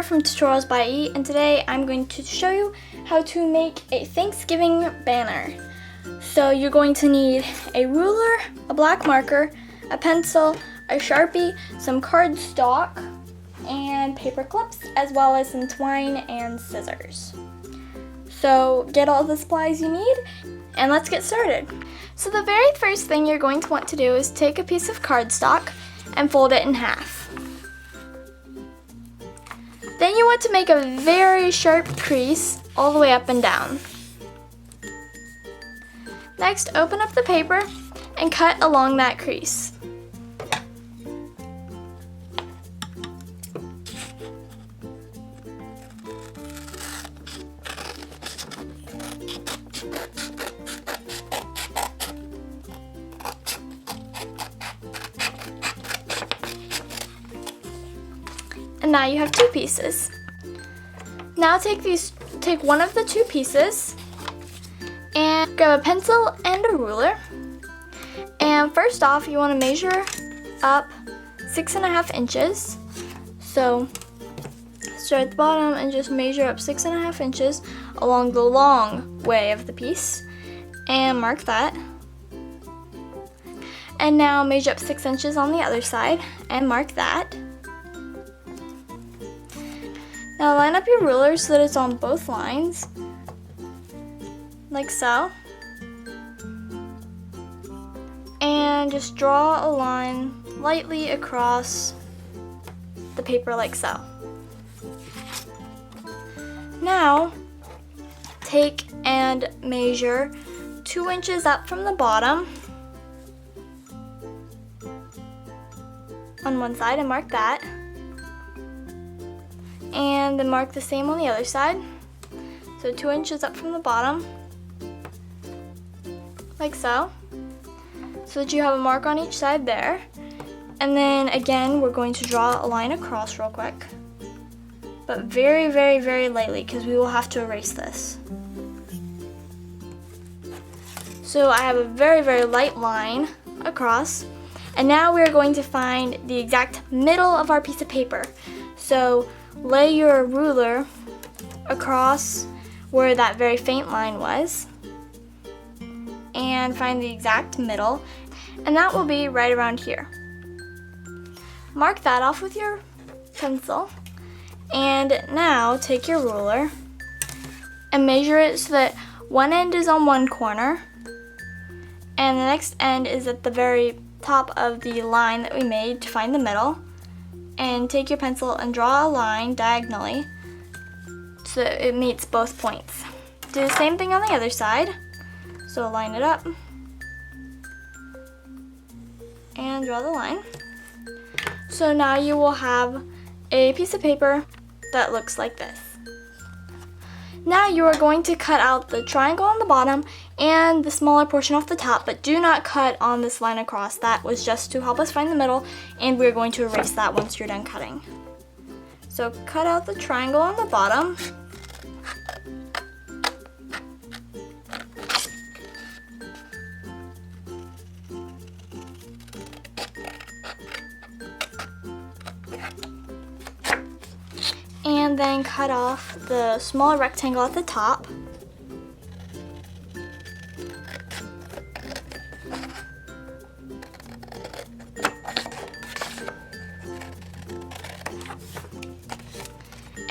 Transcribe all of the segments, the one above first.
from Tutorials by E, and today I'm going to show you how to make a Thanksgiving banner. So you're going to need a ruler, a black marker, a pencil, a Sharpie, some cardstock, and paper clips, as well as some twine and scissors. So get all the supplies you need, and let's get started. So the very first thing you're going to want to do is take a piece of cardstock and fold it in half. Then you want to make a very sharp crease all the way up and down. Next, open up the paper and cut along that crease. And now you have two pieces. Now take one of the two pieces and grab a pencil and a ruler. And first off, you want to measure up 6.5 inches. So start at the bottom and just measure up 6.5 inches along the long way of the piece and mark that. And now measure up 6 inches on the other side and mark that. Now line up your ruler so that it's on both lines, like so. And just draw a line lightly across the paper like so. Now take and measure 2 inches up from the bottom on one side and mark that. And then mark the same on the other side. So 2 inches up from the bottom, like so that you have a mark on each side there. And then again, we're going to draw a line across real quick, but very, very, very lightly because we will have to erase this. So I have a very, very light line across. And now we're going to find the exact middle of our piece of paper. So lay your ruler across where that very faint line was and find the exact middle, and that will be right around here. Mark that off with your pencil, and now take your ruler and measure it so that one end is on one corner and the next end is at the very top of the line that we made to find the middle. And take your pencil and draw a line diagonally so that it meets both points. Do the same thing on the other side. So line it up and draw the line. So now you will have a piece of paper that looks like this. Now you are going to cut out the triangle on the bottom and the smaller portion off the top, but do not cut on this line across. That was just to help us find the middle, and we're going to erase that once you're done cutting. So cut out the triangle on the bottom. And then cut off the small rectangle at the top.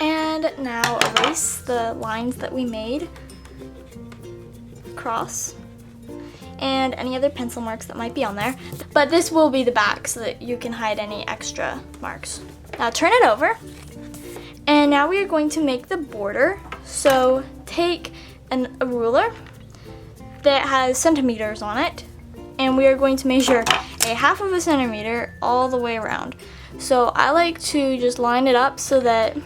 And now erase the lines that we made across and any other pencil marks that might be on there. But this will be the back so that you can hide any extra marks. Now turn it over. And now we are going to make the border. So take a ruler that has centimeters on it, and we are going to measure a 1/2 centimeter all the way around. So I like to just line it up so that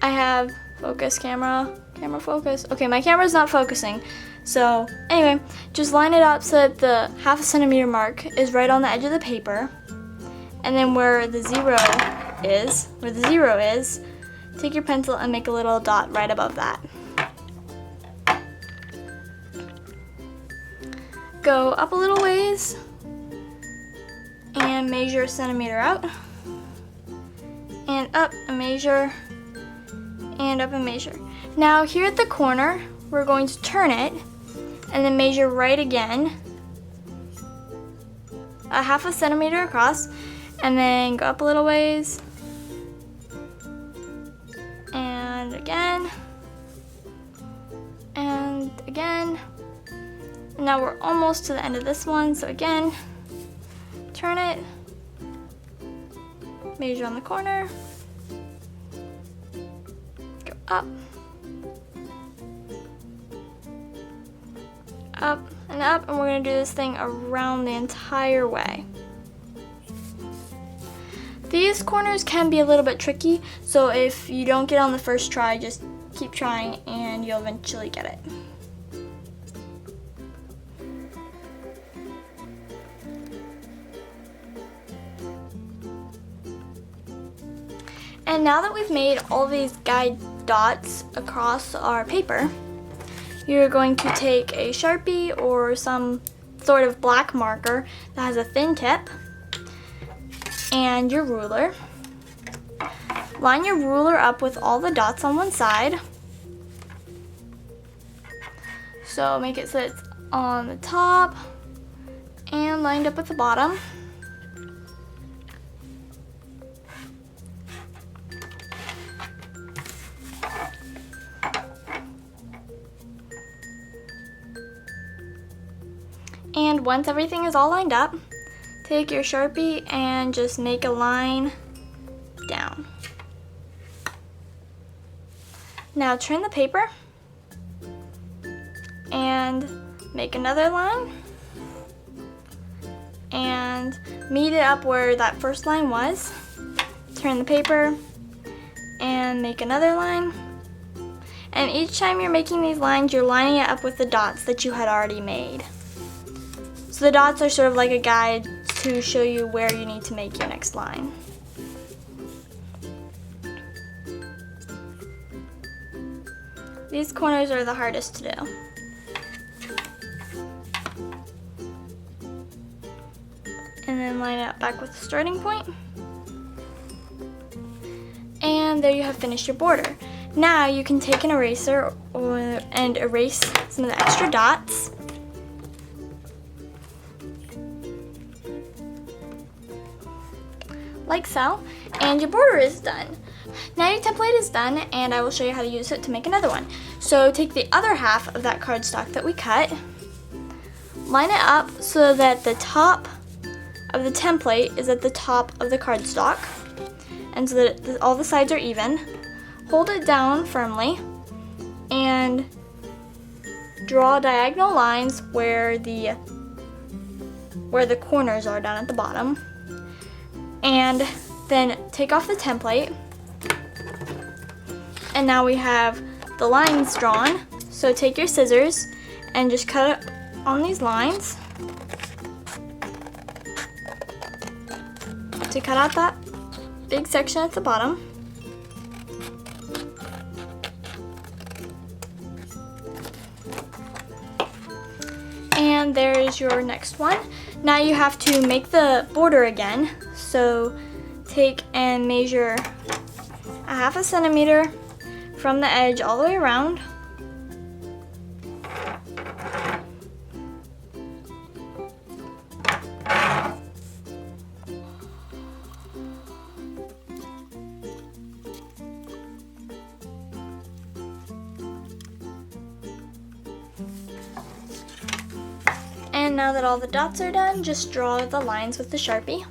I have focus, camera focus. Okay, my camera's not focusing. So anyway, just line it up so that the 1/2 centimeter mark is right on the edge of the paper. And then where the zero is, take your pencil and make a little dot right above that. Go up a little ways and measure a centimeter out. and up a measure, and up a measure. Now here at the corner, we're going to turn it and then measure right again, a 1/2 centimeter across, and then go up a little ways, and again, and again. And now we're almost to the end of this one, so again, turn it, measure on the corner, go up, up and up, and we're going to do this thing around the entire way. These corners can be a little bit tricky, so if you don't get on the first try, just keep trying and you'll eventually get it. And now that we've made all these guide dots across our paper, you're going to take a Sharpie or some sort of black marker that has a thin tip and your ruler. Line your ruler up with all the dots on one side. So make it so it's on the top and lined up with the bottom. And once everything is all lined up, take your Sharpie and just make a line down. Now turn the paper and make another line and meet it up where that first line was. Turn the paper and make another line. And each time you're making these lines, you're lining it up with the dots that you had already made. So the dots are sort of like a guide to show you where you need to make your next line. These corners are the hardest to do. And then line it up back with the starting point. And there you have finished your border. Now you can take an eraser and erase some of the extra dots. Like so, and your border is done. Now your template is done, and I will show you how to use it to make another one. So take the other half of that cardstock that we cut, line it up so that the top of the template is at the top of the cardstock, and so that all the sides are even. Hold it down firmly, and draw diagonal lines where the corners are down at the bottom. And then take off the template, and now we have the lines drawn. So take your scissors and just cut it on these lines to cut out that big section at the bottom. And there's your next one. Now you have to make the border again. So take and measure a 1/2 centimeter from the edge all the way around. And now that all the dots are done, just draw the lines with the Sharpie.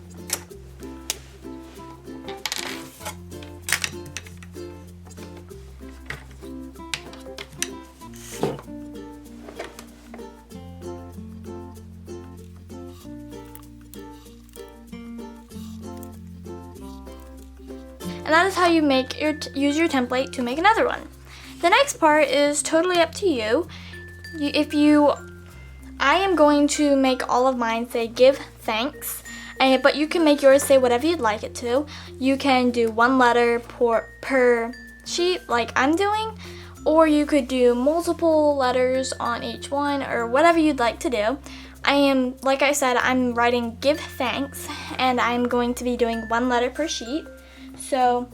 And that is how you use your template to make another one. The next part is totally up to you. I am going to make all of mine say give thanks, but you can make yours say whatever you'd like it to. You can do one letter per sheet like I'm doing, or you could do multiple letters on each one, or whatever you'd like to do. Like I said, I'm writing give thanks, and I'm going to be doing one letter per sheet. So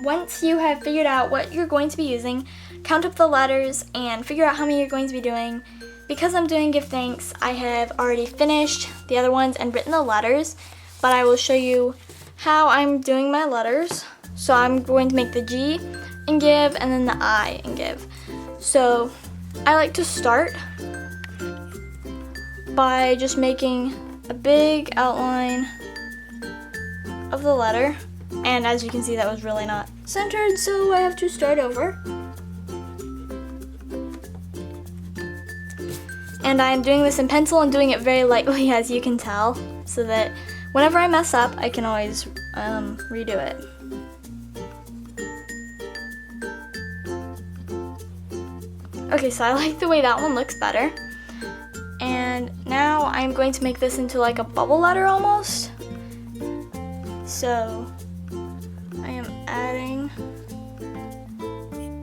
once you have figured out what you're going to be using, count up the letters and figure out how many you're going to be doing. Because I'm doing give thanks, I have already finished the other ones and written the letters, but I will show you how I'm doing my letters. So I'm going to make the G in give and then the I in give. So I like to start by just making a big outline of the letter, and as you can see that was really not centered, so I have to start over. And I'm doing this in pencil and doing it very lightly, as you can tell, so that whenever I mess up I can always redo it. Okay, so I like the way that one looks better. And now I'm going to make this into like a bubble letter almost. So I am adding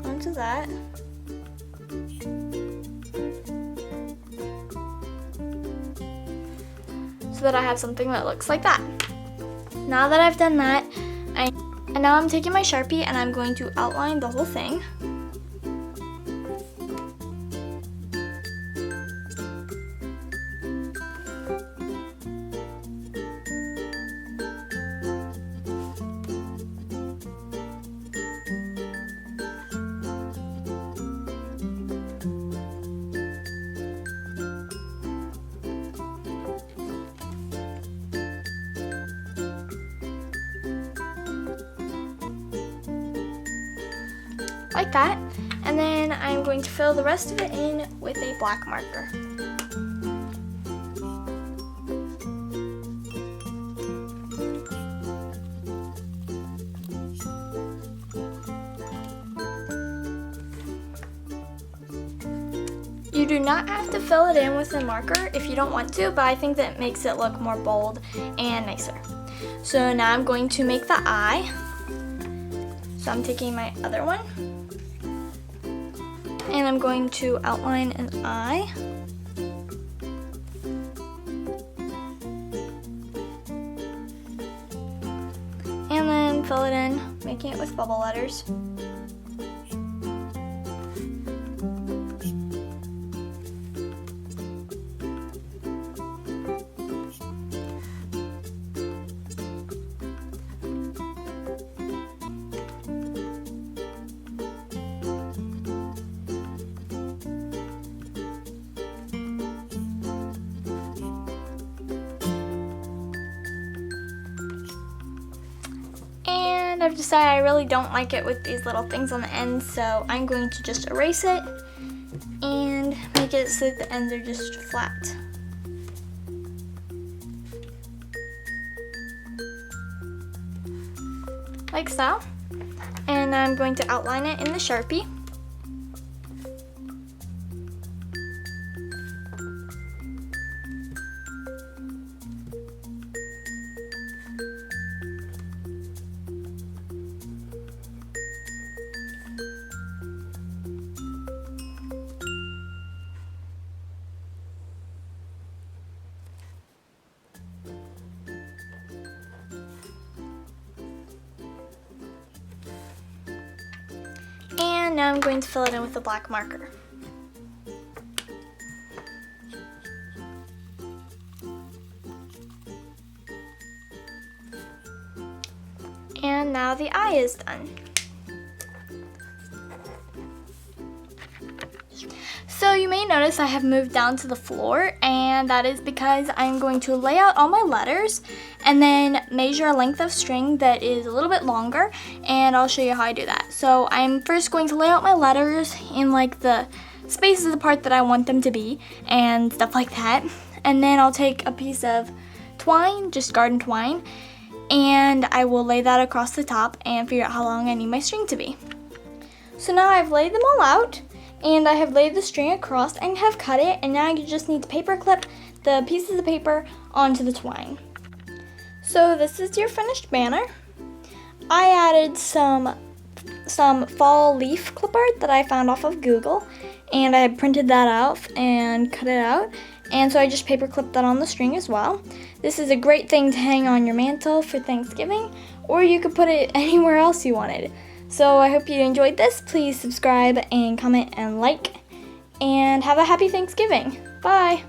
onto that. So that I have something that looks like that. Now that I've done that, and now I'm taking my Sharpie and I'm going to outline the whole thing. Like that, and then I'm going to fill the rest of it in with a black marker. You do not have to fill it in with a marker if you don't want to, but I think that makes it look more bold and nicer. So now I'm going to make the I. So I'm taking my other one, and I'm going to outline an I. And then fill it in, making it with bubble letters. I've decided I really don't like it with these little things on the end, so I'm going to just erase it and make it so that the ends are just flat. Like so. And I'm going to outline it in the Sharpie. And now I'm going to fill it in with a black marker. And now the eye is done. So you may notice I have moved down to the floor, and that is because I'm going to lay out all my letters and then measure a length of string that is a little bit longer, and I'll show you how I do that. So I'm first going to lay out my letters in like the spaces of the part that I want them to be and stuff like that. And then I'll take a piece of twine, just garden twine, and I will lay that across the top and figure out how long I need my string to be. So now I've laid them all out, and I have laid the string across and have cut it, and now you just need to paper clip the pieces of paper onto the twine. So this is your finished banner. I added some fall leaf clip art that I found off of Google, and I printed that out and cut it out, and so I just paper clipped that on the string as well. This is a great thing to hang on your mantle for Thanksgiving, or you could put it anywhere else you wanted. So I hope you enjoyed this. Please subscribe and comment and like, and have a happy Thanksgiving. Bye!